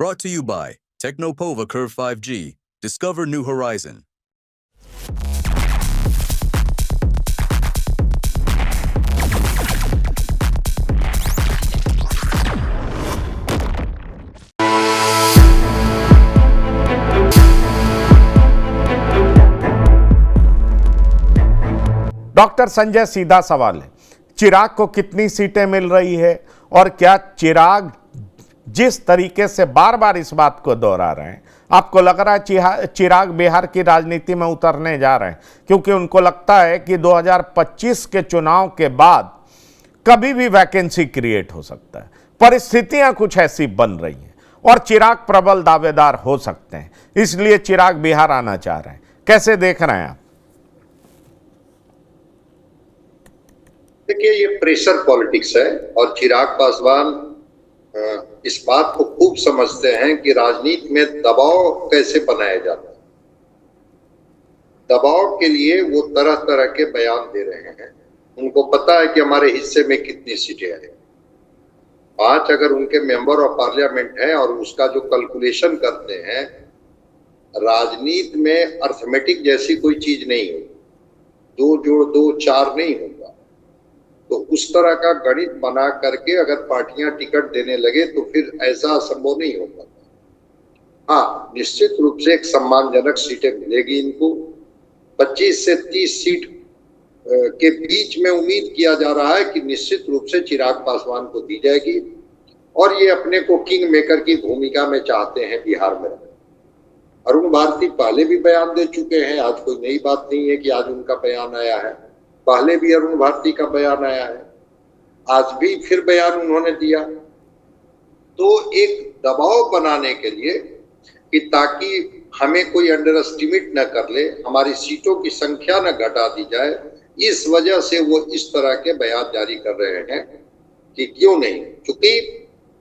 Brought to you by Technopova Curve 5G. Discover new horizon. Doctor Sanjay, सीधा सवाल है, चिराग को कितनी सीटें मिल रही है और क्या चिराग जिस तरीके से बार बार इस बात को दोहरा रहे हैं, आपको लग रहा है चिराग बिहार की राजनीति में उतरने जा रहे हैं? क्योंकि उनको लगता है कि 2025 के चुनाव के बाद कभी भी वैकेंसी क्रिएट हो सकता है, परिस्थितियां कुछ ऐसी बन रही हैं और चिराग प्रबल दावेदार हो सकते हैं, इसलिए चिराग बिहार आना चाह रहे हैं। कैसे देख रहे हैं आप? देखिए, ये प्रेशर पॉलिटिक्स है और चिराग पासवान इस बात को खूब समझते हैं कि राजनीति में दबाव कैसे बनाया जाता है। दबाव के लिए वो तरह तरह के बयान दे रहे हैं। उनको पता है कि हमारे हिस्से में कितनी सीटें हैं। 5 अगर उनके मेंबर ऑफ पार्लियामेंट हैं और उसका जो कैलकुलेशन करते हैं, राजनीति में अर्थमेटिक जैसी कोई चीज नहीं होती। 2 जोड़ 2 4 नहीं होता। तो उस तरह का गणित बना करके अगर पार्टियां टिकट देने लगे तो फिर ऐसा संभव नहीं हो पाता। हाँ, निश्चित रूप से एक सम्मानजनक सीटें मिलेगी इनको। 25 से 30 सीट के बीच में उम्मीद किया जा रहा है कि निश्चित रूप से चिराग पासवान को दी जाएगी और ये अपने को किंग मेकर की भूमिका में चाहते हैं बिहार में। अरुण भारती पहले भी बयान दे चुके हैं, आज कोई नई बात नहीं है कि आज उनका बयान आया है। पहले भी अरुण भारती का बयान आया है, आज भी फिर बयान उन्होंने दिया। तो एक दबाव बनाने के लिए कि ताकि हमें कोई अंडर एस्टिमेट न कर ले, हमारी सीटों की संख्या न घटा दी जाए, इस वजह से वो इस तरह के बयान जारी कर रहे हैं कि क्यों नहीं। क्योंकि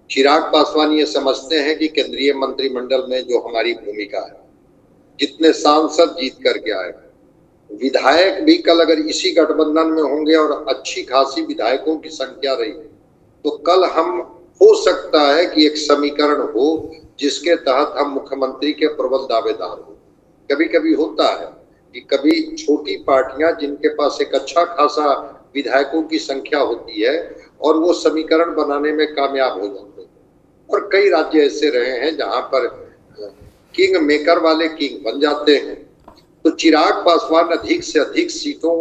चिराग पासवान ये समझते हैं कि केंद्रीय मंत्रिमंडल में जो हमारी भूमिका है, जितने सांसद जीत करके आए, विधायक भी कल अगर इसी गठबंधन में होंगे और अच्छी खासी विधायकों की संख्या रही तो कल हम हो सकता है कि एक समीकरण हो जिसके तहत हम मुख्यमंत्री के प्रबल दावेदार हो। कभी कभी होता है कि कभी छोटी पार्टियां जिनके पास एक अच्छा खासा विधायकों की संख्या होती है और वो समीकरण बनाने में कामयाब हो जाते हैं। और कई राज्य ऐसे रहे हैं जहां पर किंग मेकर वाले किंग बन जाते हैं। तो चिराग पासवान अधिक से अधिक सीटों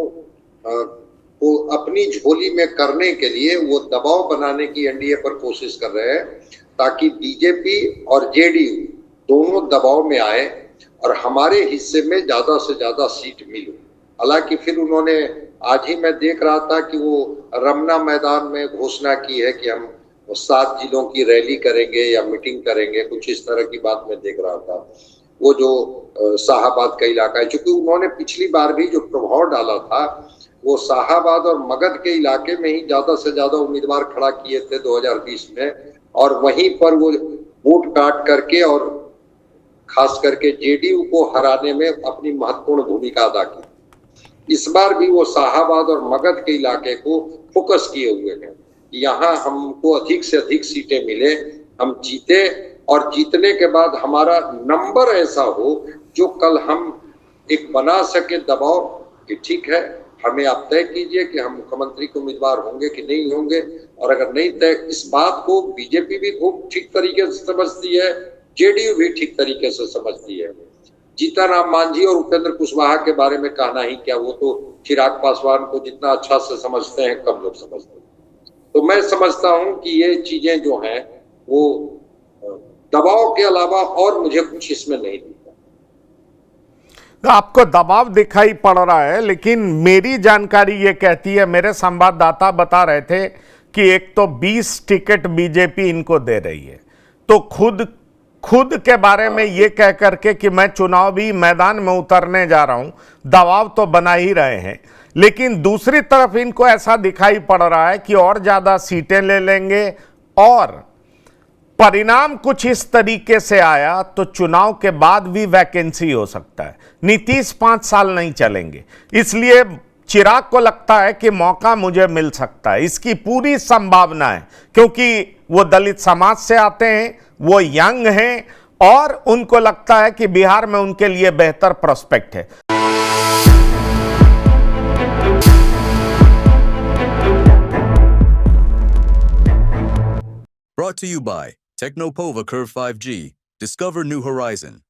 को अपनी झोली में करने के लिए वो दबाव बनाने की एनडीए पर कोशिश कर रहे हैं ताकि बीजेपी और जेडीयू दोनों दबाव में आए और हमारे हिस्से में ज्यादा से ज्यादा सीट मिले। हालांकि फिर उन्होंने, आज ही मैं देख रहा था कि वो रमना मैदान में घोषणा की है कि हम 7 जिलों की रैली करेंगे या मीटिंग करेंगे, कुछ इस तरह की बात मैं देख रहा था। वो जो शाहाबाद का इलाका है, क्योंकि उन्होंने पिछली बार भी जो प्रभाव डाला था वो शाहाबाद और मगध के इलाके में ही ज्यादा से ज्यादा उम्मीदवार खड़ा किए थे 2020 में, और वहीं पर वो वोट काट करके और खास करके जेडीयू को हराने में अपनी महत्वपूर्ण भूमिका अदा की। इस बार भी वो शाहाबाद और मगध के इलाके को फोकस किए हुए हैं। यहाँ हमको अधिक से अधिक सीटें मिले, हम जीते और जीतने के बाद हमारा नंबर ऐसा हो जो कल हम एक बना सके दबाव कि ठीक है, हमें आप तय कीजिए कि हम मुख्यमंत्री के उम्मीदवार होंगे कि नहीं होंगे। और अगर नहीं तय, इस बात को बीजेपी भी खूब ठीक तरीके से समझती है, जेडीयू भी ठीक तरीके से समझती है। जीतनराम मांझी और उपेंद्र कुशवाहा के बारे में कहना ही क्या, वो तो चिराग पासवान को जितना अच्छा से समझते हैं कम लोग समझते हैं। तो मैं समझता हूं कि ये चीजें जो हैं वो दबाव के अलावा और मुझे कुछ इसमें नहीं दिखता। आपको दबाव दिखाई पड़ रहा है, लेकिन मेरी जानकारी ये कहती है, मेरे संवाददाता बता रहे थे कि एक तो 20 टिकट बीजेपी इनको दे रही है, तो खुद के बारे में ये कह करके कि मैं चुनावी मैदान में उतरने जा रहा हूं, दबाव तो बना ही रहे हैं। लेकिन दूसरी तरफ इनको ऐसा दिखाई पड़ रहा है कि और ज्यादा सीटें ले लेंगे और परिणाम कुछ इस तरीके से आया तो चुनाव के बाद भी वैकेंसी हो सकता है। नीतीश 5 साल नहीं चलेंगे, इसलिए चिराग को लगता है कि मौका मुझे मिल सकता है। इसकी पूरी संभावना है, क्योंकि वो दलित समाज से आते हैं, वो यंग हैं और उनको लगता है कि बिहार में उनके लिए बेहतर प्रोस्पेक्ट है। Brought to you by Technopova Curve 5G. Discover new horizon.